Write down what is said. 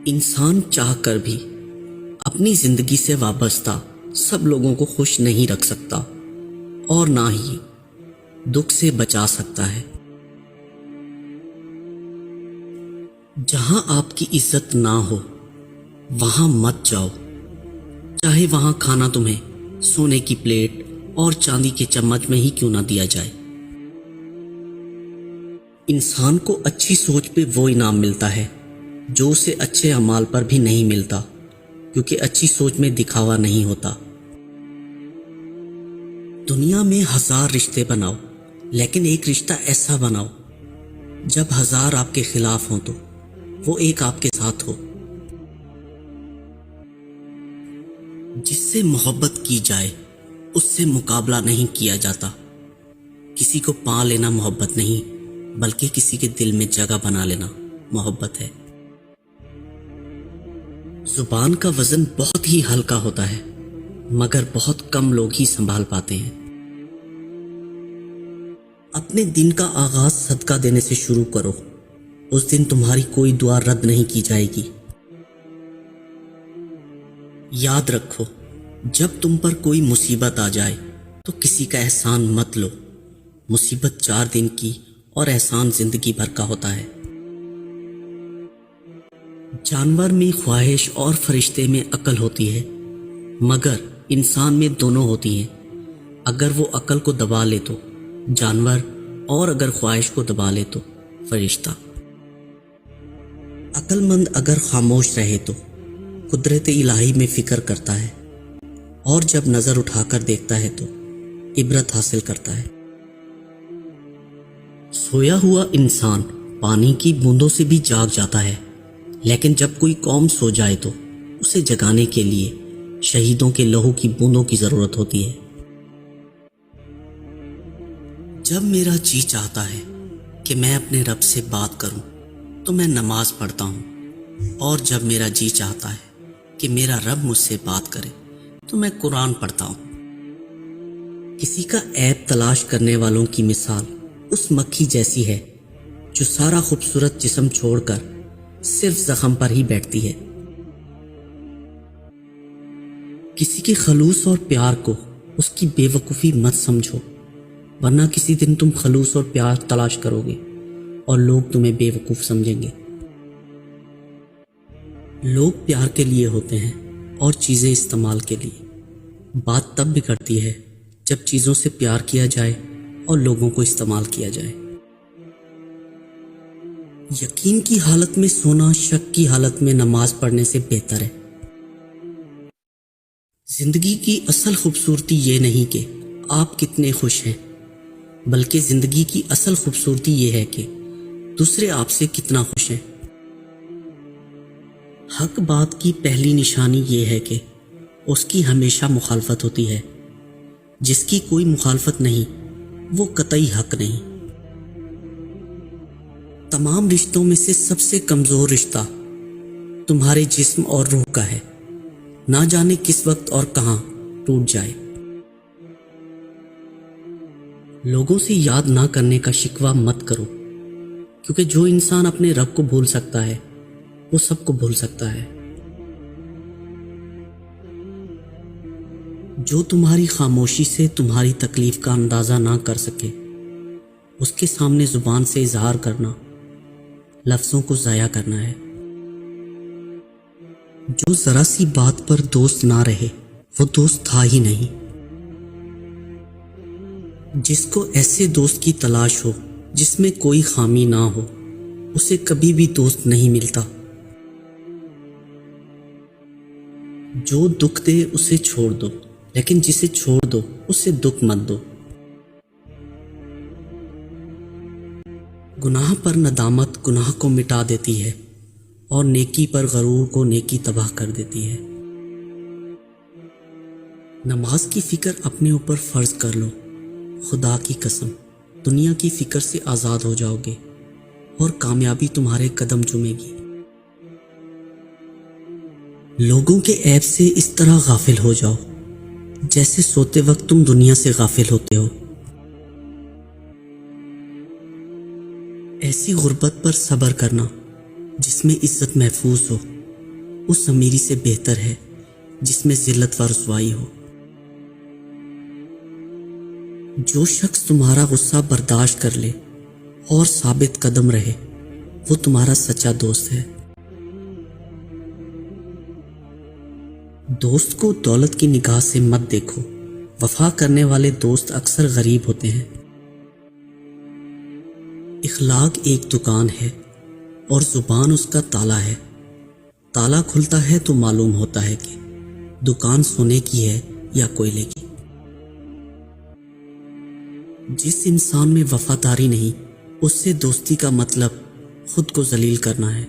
انسان چاہ کر بھی اپنی زندگی سے وابستہ سب لوگوں کو خوش نہیں رکھ سکتا اور نہ ہی دکھ سے بچا سکتا ہے۔ جہاں آپ کی عزت نہ ہو وہاں مت جاؤ، چاہے وہاں کھانا تمہیں سونے کی پلیٹ اور چاندی کے چمچ میں ہی کیوں نہ دیا جائے۔ انسان کو اچھی سوچ پہ وہ انعام ملتا ہے جو اسے اچھے اعمال پر بھی نہیں ملتا، کیونکہ اچھی سوچ میں دکھاوا نہیں ہوتا۔ دنیا میں 1000 رشتے بناؤ، لیکن ایک رشتہ ایسا بناؤ جب 1000 آپ کے خلاف ہوں تو وہ ایک آپ کے ساتھ ہو۔ جس سے محبت کی جائے اس سے مقابلہ نہیں کیا جاتا۔ کسی کو پا لینا محبت نہیں، بلکہ کسی کے دل میں جگہ بنا لینا محبت ہے۔ زبان کا وزن بہت ہی ہلکا ہوتا ہے، مگر بہت کم لوگ ہی سنبھال پاتے ہیں۔ اپنے دن کا آغاز صدقہ دینے سے شروع کرو، اس دن تمہاری کوئی دعا رد نہیں کی جائے گی۔ یاد رکھو، جب تم پر کوئی مصیبت آ جائے تو کسی کا احسان مت لو۔ مصیبت 4 دن کی اور احسان زندگی بھر کا ہوتا ہے۔ جانور میں خواہش اور فرشتے میں عقل ہوتی ہے، مگر انسان میں دونوں ہوتی ہیں۔ اگر وہ عقل کو دبا لے تو جانور، اور اگر خواہش کو دبا لے تو فرشتہ۔ عقل مند اگر خاموش رہے تو قدرت الہی میں فکر کرتا ہے، اور جب نظر اٹھا کر دیکھتا ہے تو عبرت حاصل کرتا ہے۔ سویا ہوا انسان پانی کی بوندوں سے بھی جاگ جاتا ہے، لیکن جب کوئی قوم سو جائے تو اسے جگانے کے لیے شہیدوں کے لہو کی بوندوں کی ضرورت ہوتی ہے۔ جب میرا جی چاہتا ہے کہ میں اپنے رب سے بات کروں تو میں نماز پڑھتا ہوں، اور جب میرا جی چاہتا ہے کہ میرا رب مجھ سے بات کرے تو میں قرآن پڑھتا ہوں۔ کسی کا عیب تلاش کرنے والوں کی مثال اس مکھی جیسی ہے جو سارا خوبصورت جسم چھوڑ کر صرف زخم پر ہی بیٹھتی ہے۔ کسی کے خلوص اور پیار کو اس کی بے وقوفی مت سمجھو، ورنہ کسی دن تم خلوص اور پیار تلاش کرو گے اور لوگ تمہیں بے وقوف سمجھیں گے۔ لوگ پیار کے لیے ہوتے ہیں اور چیزیں استعمال کے لیے۔ بات تب بگڑتی ہے جب چیزوں سے پیار کیا جائے اور لوگوں کو استعمال کیا جائے۔ یقین کی حالت میں سونا شک کی حالت میں نماز پڑھنے سے بہتر ہے۔ زندگی کی اصل خوبصورتی یہ نہیں کہ آپ کتنے خوش ہیں، بلکہ زندگی کی اصل خوبصورتی یہ ہے کہ دوسرے آپ سے کتنا خوش ہیں۔ حق بات کی پہلی نشانی یہ ہے کہ اس کی ہمیشہ مخالفت ہوتی ہے۔ جس کی کوئی مخالفت نہیں وہ قطعی حق نہیں۔ تمام رشتوں میں سے سب سے کمزور رشتہ تمہارے جسم اور روح کا ہے، نہ جانے کس وقت اور کہاں ٹوٹ جائے۔ لوگوں سے یاد نہ کرنے کا شکوہ مت کرو، کیونکہ جو انسان اپنے رب کو بھول سکتا ہے وہ سب کو بھول سکتا ہے۔ جو تمہاری خاموشی سے تمہاری تکلیف کا اندازہ نہ کر سکے، اس کے سامنے زبان سے اظہار کرنا لفظوں کو ضائع کرنا ہے۔ جو ذرا سی بات پر دوست نہ رہے وہ دوست تھا ہی نہیں۔ جس کو ایسے دوست کی تلاش ہو جس میں کوئی خامی نہ ہو، اسے کبھی بھی دوست نہیں ملتا۔ جو دکھ دے اسے چھوڑ دو، لیکن جسے چھوڑ دو اسے دکھ مت دو۔ گناہ پر ندامت گناہ کو مٹا دیتی ہے، اور نیکی پر غرور کو نیکی تباہ کر دیتی ہے۔ نماز کی فکر اپنے اوپر فرض کر لو، خدا کی قسم دنیا کی فکر سے آزاد ہو جاؤ گے اور کامیابی تمہارے قدم چومے گی۔ لوگوں کے عیب سے اس طرح غافل ہو جاؤ جیسے سوتے وقت تم دنیا سے غافل ہوتے ہو۔ ایسی غربت پر صبر کرنا جس میں عزت محفوظ ہو اس امیری سے بہتر ہے جس میں ذلت و رسوائی ہو۔ جو شخص تمہارا غصہ برداشت کر لے اور ثابت قدم رہے وہ تمہارا سچا دوست ہے۔ دوست کو دولت کی نگاہ سے مت دیکھو، وفا کرنے والے دوست اکثر غریب ہوتے ہیں۔ اخلاق ایک دکان ہے اور زبان اس کا تالا ہے۔ تالا کھلتا ہے تو معلوم ہوتا ہے کہ دکان سونے کی ہے یا کوئلے کی۔ جس انسان میں وفاداری نہیں اس سے دوستی کا مطلب خود کو ذلیل کرنا ہے۔